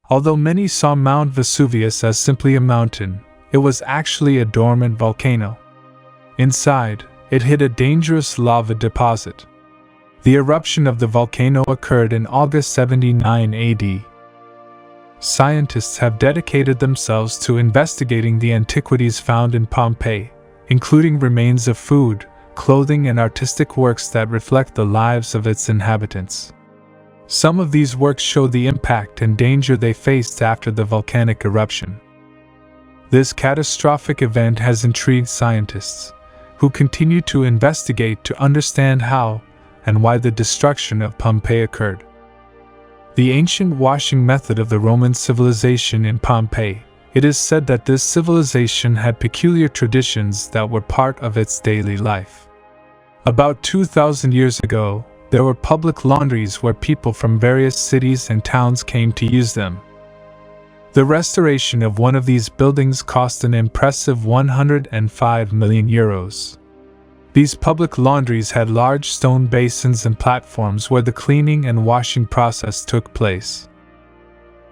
Although many saw Mount Vesuvius as simply a mountain, it was actually a dormant volcano. Inside, it hid a dangerous lava deposit. The eruption of the volcano occurred in August 79 AD. Scientists have dedicated themselves to investigating the antiquities found in Pompeii, including remains of food, clothing, and artistic works that reflect the lives of its inhabitants. Some of these works show the impact and danger they faced after the volcanic eruption. This catastrophic event has intrigued scientists, who continue to investigate to understand how and why the destruction of Pompeii occurred. The ancient washing method of the Roman civilization in Pompeii. It is said that this civilization had peculiar traditions that were part of its daily life. About 2,000 years ago, there were public laundries where people from various cities and towns came to use them. The restoration of one of these buildings cost an impressive 105 million euros. These public laundries had large stone basins and platforms where the cleaning and washing process took place.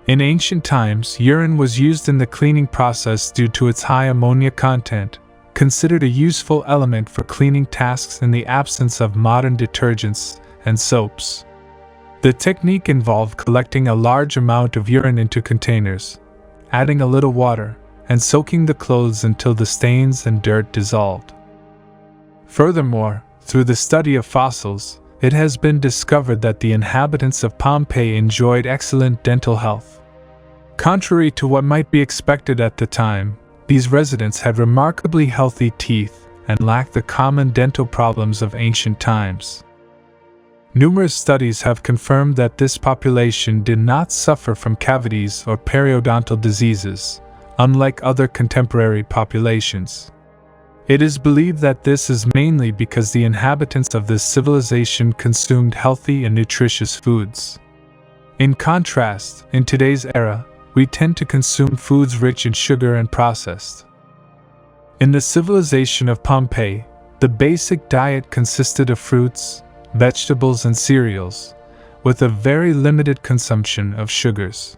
In ancient times, urine was used in the cleaning process due to its high ammonia content, considered a useful element for cleaning tasks in the absence of modern detergents and soaps. The technique involved collecting a large amount of urine into containers, adding a little water, and soaking the clothes until the stains and dirt dissolved. Furthermore, through the study of fossils, it has been discovered that the inhabitants of Pompeii enjoyed excellent dental health. Contrary to what might be expected at the time, these residents had remarkably healthy teeth and lacked the common dental problems of ancient times. Numerous studies have confirmed that this population did not suffer from cavities or periodontal diseases, unlike other contemporary populations. It is believed that this is mainly because the inhabitants of this civilization consumed healthy and nutritious foods. In contrast, in today's era, we tend to consume foods rich in sugar and processed. In the civilization of Pompeii, the basic diet consisted of fruits, vegetables, and cereals, with a very limited consumption of sugars.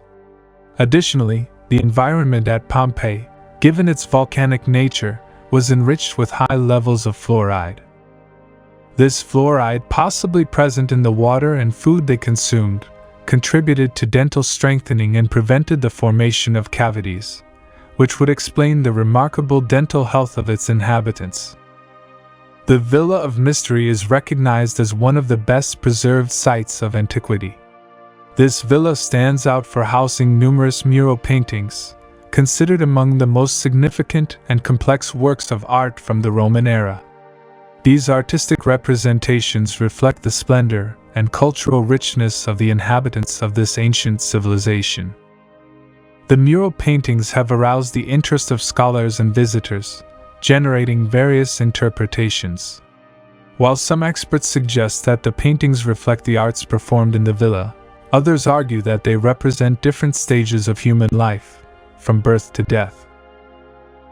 Additionally, the environment at Pompeii, given its volcanic nature, was enriched with high levels of fluoride. This fluoride, possibly present in the water and food they consumed, contributed to dental strengthening and prevented the formation of cavities, which would explain the remarkable dental health of its inhabitants. The Villa of Mystery is recognized as one of the best preserved sites of antiquity. This villa stands out for housing numerous mural paintings, considered among the most significant and complex works of art from the Roman era. These artistic representations reflect the splendor and cultural richness of the inhabitants of this ancient civilization. The mural paintings have aroused the interest of scholars and visitors, generating various interpretations. While some experts suggest that the paintings reflect the arts performed in the villa, others argue that they represent different stages of human life, from birth to death.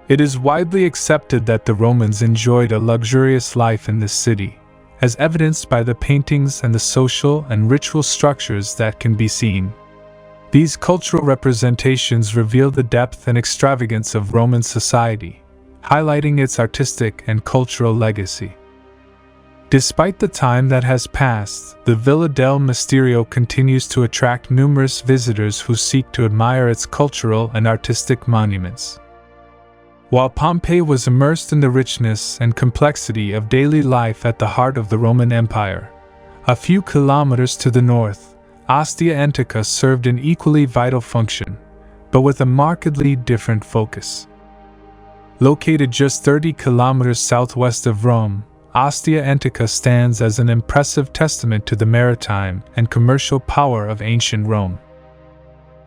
It is widely accepted that the Romans enjoyed a luxurious life in this city, as evidenced by the paintings and the social and ritual structures that can be seen. These cultural representations reveal the depth and extravagance of Roman society, highlighting its artistic and cultural legacy. Despite the time that has passed, the Villa del Misterio continues to attract numerous visitors who seek to admire its cultural and artistic monuments. While Pompeii was immersed in the richness and complexity of daily life at the heart of the Roman Empire, a few kilometers to the north, Ostia Antica served an equally vital function, but with a markedly different focus. Located just 30 kilometers southwest of Rome, Ostia Antica stands as an impressive testament to the maritime and commercial power of ancient Rome.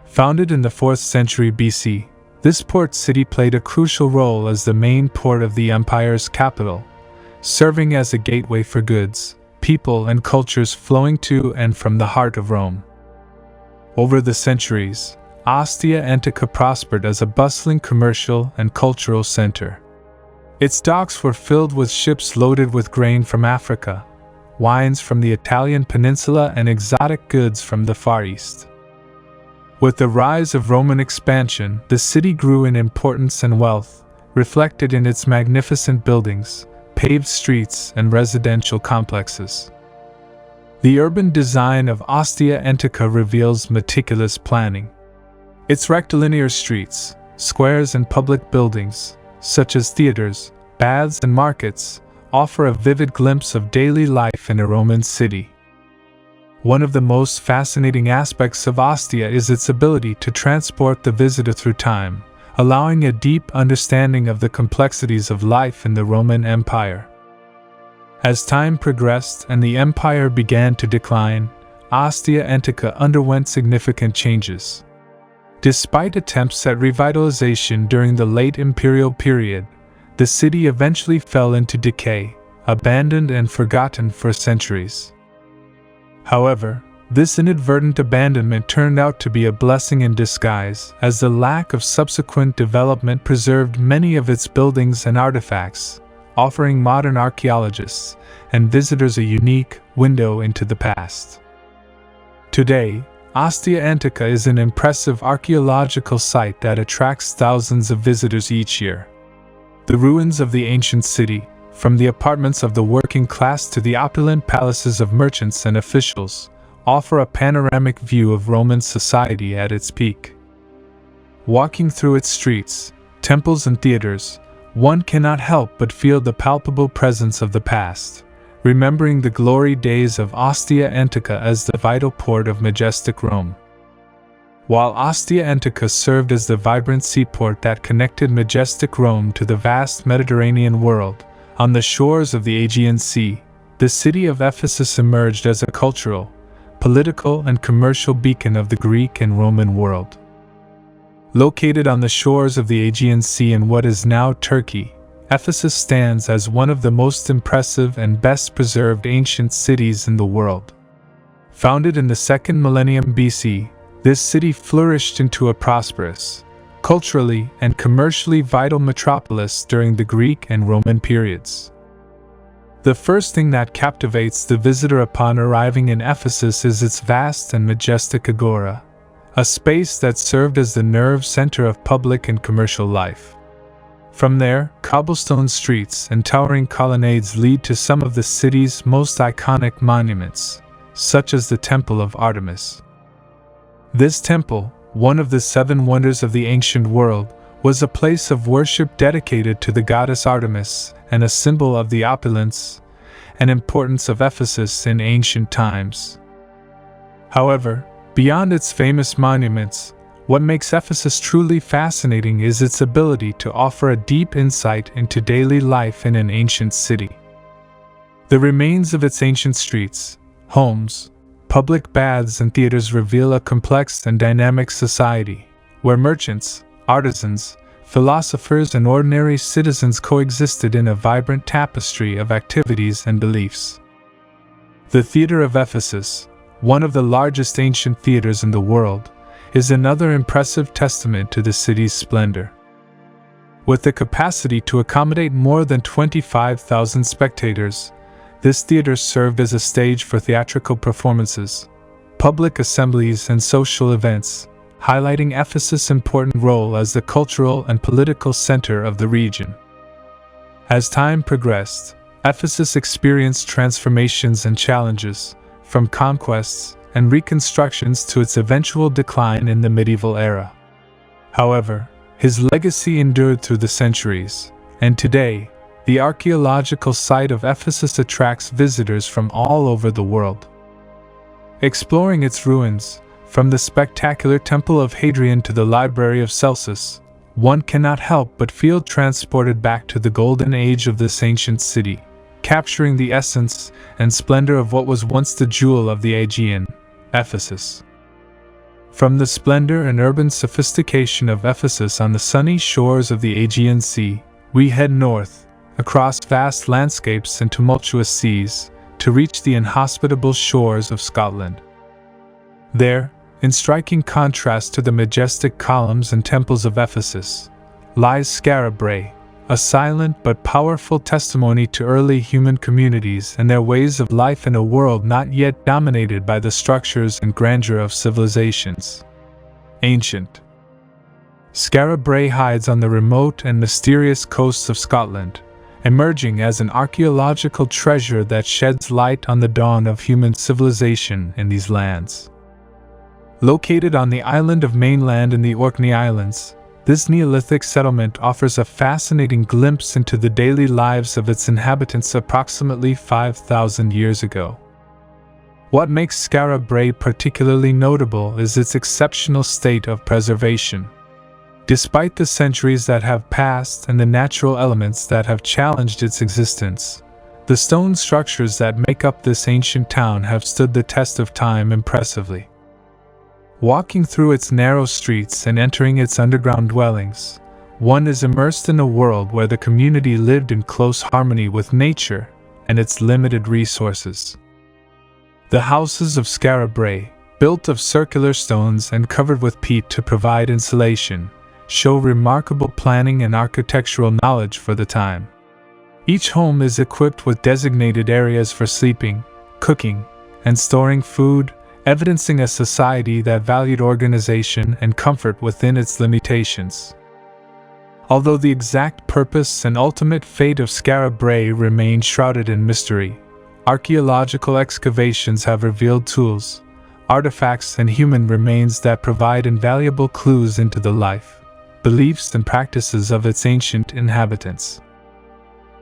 Founded in the 4th century BC, this port city played a crucial role as the main port of the empire's capital, serving as a gateway for goods, people, and cultures flowing to and from the heart of Rome. Over the centuries, Ostia Antica prospered as a bustling commercial and cultural center. Its docks were filled with ships loaded with grain from Africa, wines from the Italian peninsula, and exotic goods from the Far East. With the rise of Roman expansion, the city grew in importance and wealth, reflected in its magnificent buildings, paved streets, and residential complexes. The urban design of Ostia Antica reveals meticulous planning. Its rectilinear streets, squares, and public buildings, such as theaters, baths, and markets, offer a vivid glimpse of daily life in a Roman city. One of the most fascinating aspects of Ostia is its ability to transport the visitor through time, allowing a deep understanding of the complexities of life in the Roman Empire. As time progressed and the empire began to decline, Ostia Antica underwent significant changes. Despite attempts at revitalization during the late imperial period, the city eventually fell into decay, abandoned and forgotten for centuries. However, this inadvertent abandonment turned out to be a blessing in disguise, as the lack of subsequent development preserved many of its buildings and artifacts, offering modern archaeologists and visitors a unique window into the past. Today, Ostia Antica is an impressive archaeological site that attracts thousands of visitors each year. The ruins of the ancient city, from the apartments of the working class to the opulent palaces of merchants and officials, offer a panoramic view of Roman society at its peak. Walking through its streets, temples, and theaters, one cannot help but feel the palpable presence of the past, remembering the glory days of Ostia Antica as the vital port of majestic Rome. While Ostia Antica served as the vibrant seaport that connected majestic Rome to the vast Mediterranean world, on the shores of the Aegean Sea, the city of Ephesus emerged as a cultural, political, and commercial beacon of the Greek and Roman world. Located on the shores of the Aegean Sea in what is now Turkey, Ephesus stands as one of the most impressive and best-preserved ancient cities in the world. Founded in the 2nd millennium BC, this city flourished into a prosperous, culturally and commercially vital metropolis during the Greek and Roman periods. The first thing that captivates the visitor upon arriving in Ephesus is its vast and majestic agora, a space that served as the nerve center of public and commercial life. From there, cobblestone streets and towering colonnades lead to some of the city's most iconic monuments, such as the Temple of Artemis. This temple, one of the 7 wonders of the ancient world, was a place of worship dedicated to the goddess Artemis and a symbol of the opulence and importance of Ephesus in ancient times. However, beyond its famous monuments, what makes Ephesus truly fascinating is its ability to offer a deep insight into daily life in an ancient city. The remains of its ancient streets, homes, public baths, and theaters reveal a complex and dynamic society, where merchants, artisans, philosophers, and ordinary citizens coexisted in a vibrant tapestry of activities and beliefs. The Theater of Ephesus, one of the largest ancient theaters in the world, is another impressive testament to the city's splendor. With the capacity to accommodate more than 25,000 spectators, this theater served as a stage for theatrical performances, public assemblies, and social events, highlighting Ephesus' important role as the cultural and political center of the region. As time progressed, Ephesus experienced transformations and challenges, from conquests and reconstructions to its eventual decline in the medieval era. However, his legacy endured through the centuries, and today, the archaeological site of Ephesus attracts visitors from all over the world. Exploring its ruins, from the spectacular Temple of Hadrian to the Library of Celsus, one cannot help but feel transported back to the golden age of this ancient city, capturing the essence and splendor of what was once the jewel of the Aegean, Ephesus. From the splendor and urban sophistication of Ephesus on the sunny shores of the Aegean Sea, we head north, across vast landscapes and tumultuous seas, to reach the inhospitable shores of Scotland. There, in striking contrast to the majestic columns and temples of Ephesus, lies Skara Brae, a silent but powerful testimony to early human communities and their ways of life in a world not yet dominated by the structures and grandeur of civilizations. Ancient. Skara Brae hides on the remote and mysterious coasts of Scotland, emerging as an archaeological treasure that sheds light on the dawn of human civilization in these lands. Located on the island of Mainland in the Orkney Islands, this Neolithic settlement offers a fascinating glimpse into the daily lives of its inhabitants approximately 5,000 years ago. What makes Skara Brae particularly notable is its exceptional state of preservation. Despite the centuries that have passed and the natural elements that have challenged its existence, the stone structures that make up this ancient town have stood the test of time impressively. Walking through its narrow streets and entering its underground dwellings, one is immersed in a world where the community lived in close harmony with nature and its limited resources. The houses of Skara Brae, built of circular stones and covered with peat to provide insulation, show remarkable planning and architectural knowledge for the time. Each home is equipped with designated areas for sleeping, cooking, and storing food, evidencing a society that valued organization and comfort within its limitations. Although the exact purpose and ultimate fate of Skara Brae remain shrouded in mystery, archaeological excavations have revealed tools, artifacts, and human remains that provide invaluable clues into the life, beliefs, and practices of its ancient inhabitants.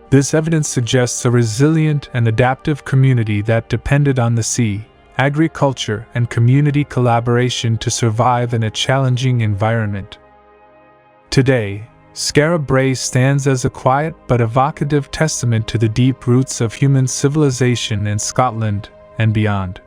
This evidence suggests a resilient and adaptive community that depended on the sea, agriculture, and community collaboration to survive in a challenging environment. Today, Skara Brae stands as a quiet but evocative testament to the deep roots of human civilization in Scotland and beyond.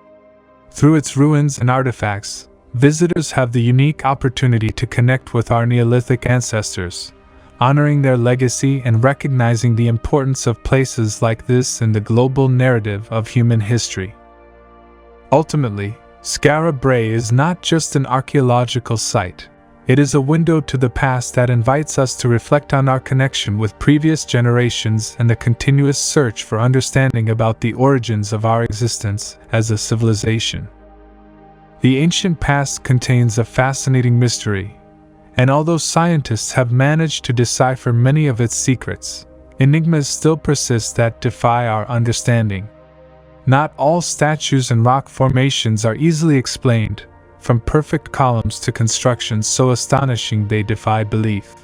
Through its ruins and artifacts, visitors have the unique opportunity to connect with our Neolithic ancestors, honoring their legacy and recognizing the importance of places like this in the global narrative of human history. Ultimately, Skara Brae is not just an archaeological site. It is a window to the past that invites us to reflect on our connection with previous generations and the continuous search for understanding about the origins of our existence as a civilization. The ancient past contains a fascinating mystery, and although scientists have managed to decipher many of its secrets, enigmas still persist that defy our understanding. Not all statues and rock formations are easily explained, from perfect columns to constructions so astonishing they defy belief.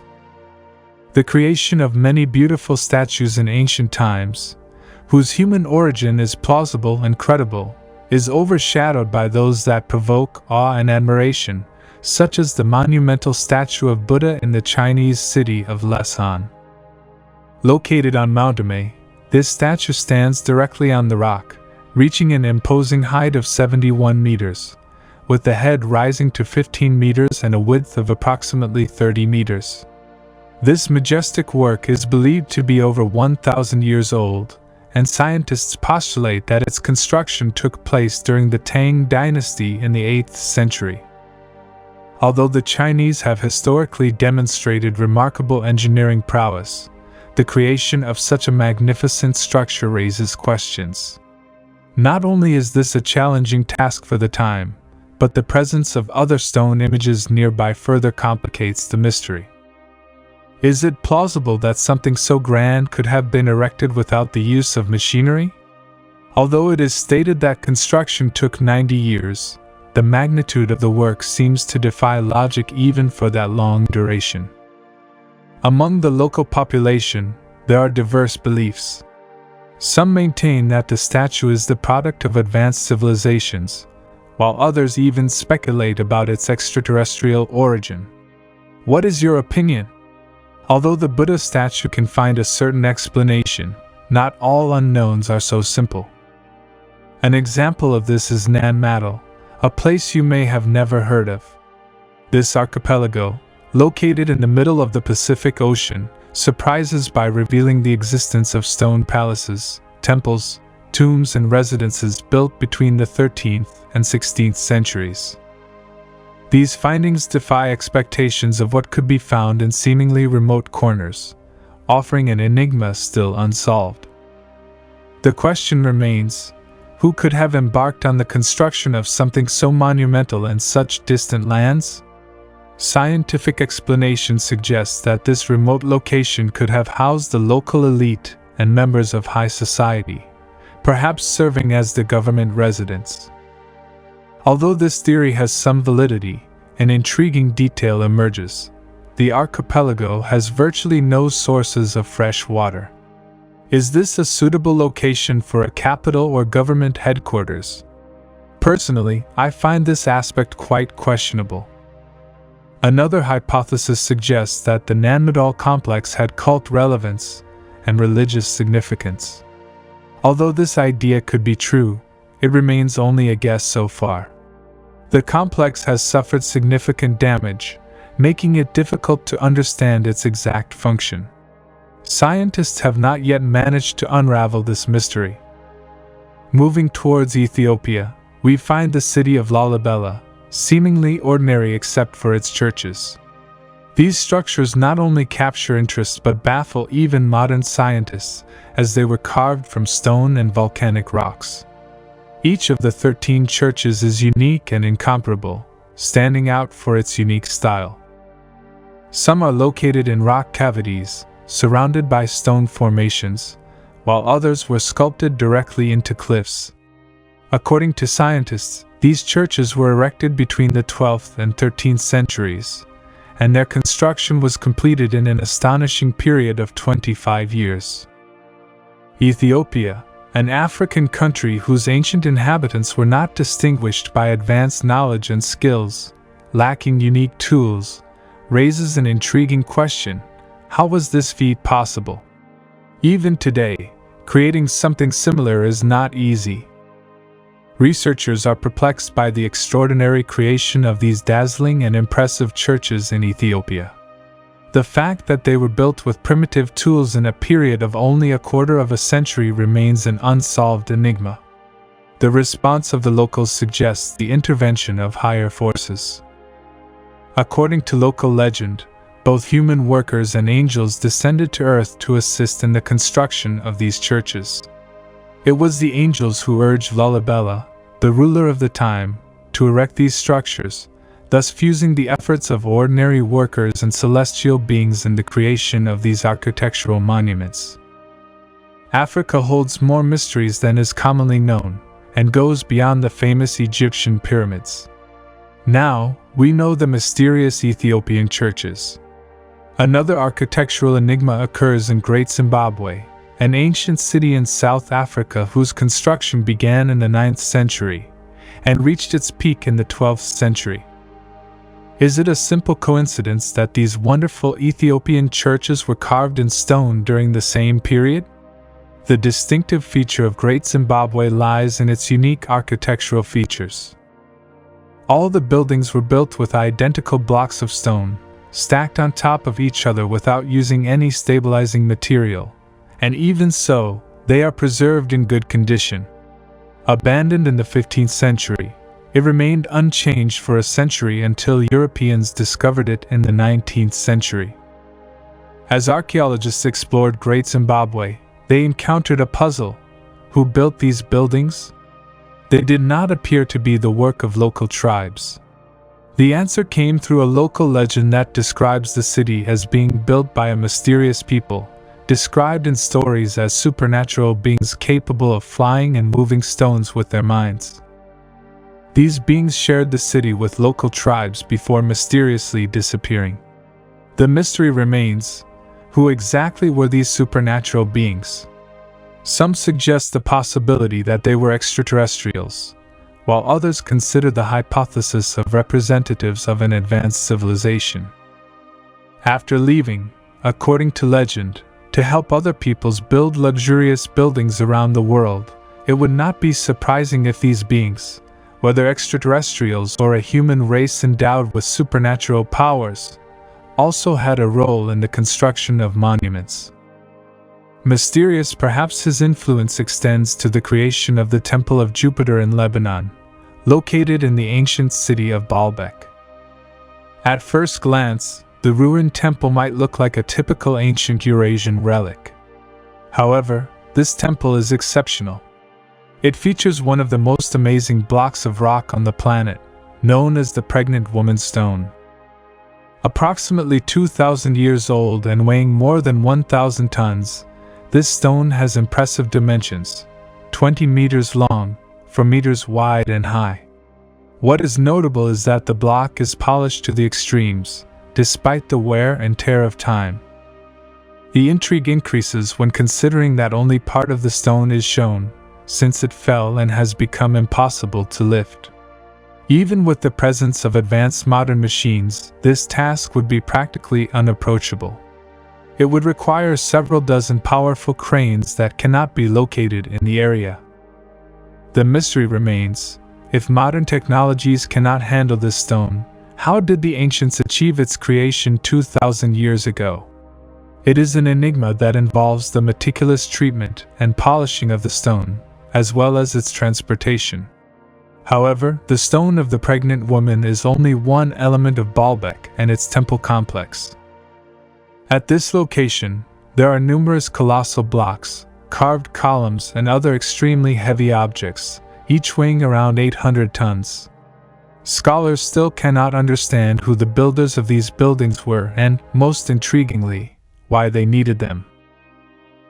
The creation of many beautiful statues in ancient times, whose human origin is plausible and credible, is overshadowed by those that provoke awe and admiration, such as the monumental statue of Buddha in the Chinese city of Lesan. Located on Mount Omei, this statue stands directly on the rock, reaching an imposing height of 71 meters, with the head rising to 15 meters and a width of approximately 30 meters. This majestic work is believed to be over 1,000 years old, and scientists postulate that its construction took place during the Tang dynasty in the 8th century. Although the Chinese have historically demonstrated remarkable engineering prowess, the creation of such a magnificent structure raises questions. Not only is this a challenging task for the time, but the presence of other stone images nearby further complicates the mystery. Is it plausible that something so grand could have been erected without the use of machinery? Although it is stated that construction took 90 years, the magnitude of the work seems to defy logic even for that long duration. Among the local population, there are diverse beliefs. Some maintain that the statue is the product of advanced civilizations, while others even speculate about its extraterrestrial origin. What is your opinion? Although the Buddha statue can find a certain explanation, not all unknowns are so simple. An example of this is Nan Madol, a place you may have never heard of. This archipelago, located in the middle of the Pacific Ocean, surprises by revealing the existence of stone palaces, temples, tombs, and residences built between the 13th and 16th centuries. These findings defy expectations of what could be found in seemingly remote corners, offering an enigma still unsolved. The question remains, who could have embarked on the construction of something so monumental in such distant lands? Scientific explanation suggests that this remote location could have housed the local elite and members of high society, perhaps serving as the government residence. Although this theory has some validity, an intriguing detail emerges. The archipelago has virtually no sources of fresh water. Is this a suitable location for a capital or government headquarters? Personally, I find this aspect quite questionable. Another hypothesis suggests that the Nanmadol complex had cult relevance and religious significance. Although this idea could be true, it remains only a guess so far. The complex has suffered significant damage, making it difficult to understand its exact function. Scientists have not yet managed to unravel this mystery. Moving towards Ethiopia, we find the city of Lalibela, seemingly ordinary except for its churches. These structures not only capture interest but baffle even modern scientists, as they were carved from stone and volcanic rocks. Each of the 13 churches is unique and incomparable, standing out for its unique style. Some are located in rock cavities, surrounded by stone formations, while others were sculpted directly into cliffs. According to scientists, these churches were erected between the 12th and 13th centuries, and their construction was completed in an astonishing period of 25 years. Ethiopia, an African country whose ancient inhabitants were not distinguished by advanced knowledge and skills, lacking unique tools, raises an intriguing question: how was this feat possible? Even today, creating something similar is not easy. Researchers are perplexed by the extraordinary creation of these dazzling and impressive churches in Ethiopia. The fact that they were built with primitive tools in a period of only a quarter of a century remains an unsolved enigma. The response of the locals suggests the intervention of higher forces. According to local legend, both human workers and angels descended to earth to assist in the construction of these churches. It was the angels who urged Lalibela, the ruler of the time, to erect these structures, thus fusing the efforts of ordinary workers and celestial beings in the creation of these architectural monuments. Africa holds more mysteries than is commonly known, and goes beyond the famous Egyptian pyramids. Now, we know the mysterious Ethiopian churches. Another architectural enigma occurs in Great Zimbabwe, an ancient city in South Africa whose construction began in the 9th century and reached its peak in the 12th century. Is it a simple coincidence that these wonderful Ethiopian churches were carved in stone during the same period? The distinctive feature of Great Zimbabwe lies in its unique architectural features. All the buildings were built with identical blocks of stone, stacked on top of each other without using any stabilizing material, and even so, they are preserved in good condition. Abandoned in the 15th century, it remained unchanged for a century until Europeans discovered it in the 19th century. As archaeologists explored Great Zimbabwe, they encountered a puzzle. Who built these buildings? They did not appear to be the work of local tribes. The answer came through a local legend that describes the city as being built by a mysterious people, described in stories as supernatural beings capable of flying and moving stones with their minds. These beings shared the city with local tribes before mysteriously disappearing. The mystery remains: who exactly were these supernatural beings? Some suggest the possibility that they were extraterrestrials, while others consider the hypothesis of representatives of an advanced civilization. After leaving, according to legend, to help other peoples build luxurious buildings around the world, it would not be surprising if these beings, whether extraterrestrials or a human race endowed with supernatural powers, also had a role in the construction of monuments. Mysterious, perhaps his influence extends to the creation of the Temple of Jupiter in Lebanon, located in the ancient city of Baalbek. At first glance, the ruined temple might look like a typical ancient Eurasian relic. However, this temple is exceptional. It features one of the most amazing blocks of rock on the planet, known as the Pregnant Woman Stone. Approximately 2,000 years old and weighing more than 1,000 tons, this stone has impressive dimensions, 20 meters long, 4 meters wide and high. What is notable is that the block is polished to the extremes, despite the wear and tear of time. The intrigue increases when considering that only part of the stone is shown, since it fell and has become impossible to lift. Even with the presence of advanced modern machines, this task would be practically unapproachable. It would require several dozen powerful cranes that cannot be located in the area. The mystery remains: if modern technologies cannot handle this stone, how did the ancients achieve its creation 2,000 years ago? It is an enigma that involves the meticulous treatment and polishing of the stone, as well as its transportation. However, the stone of the pregnant woman is only one element of Baalbek and its temple complex. At this location, there are numerous colossal blocks, carved columns, and other extremely heavy objects, each weighing around 800 tons. Scholars still cannot understand who the builders of these buildings were and, most intriguingly, why they needed them.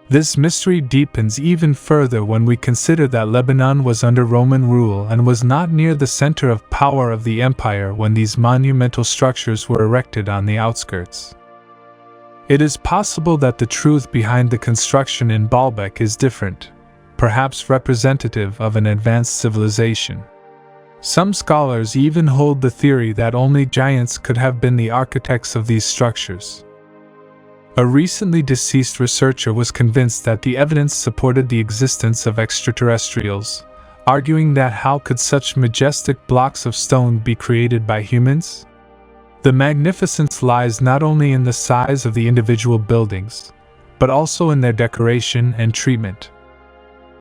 This mystery deepens even further when we consider that Lebanon was under Roman rule and was not near the center of power of the empire when these monumental structures were erected on the outskirts. It is possible that the truth behind the construction in Baalbek is different, perhaps representative of an advanced civilization. Some scholars even hold the theory that only giants could have been the architects of these structures. A recently deceased researcher was convinced that the evidence supported the existence of extraterrestrials, arguing that how could such majestic blocks of stone be created by humans? The magnificence lies not only in the size of the individual buildings, but also in their decoration and treatment.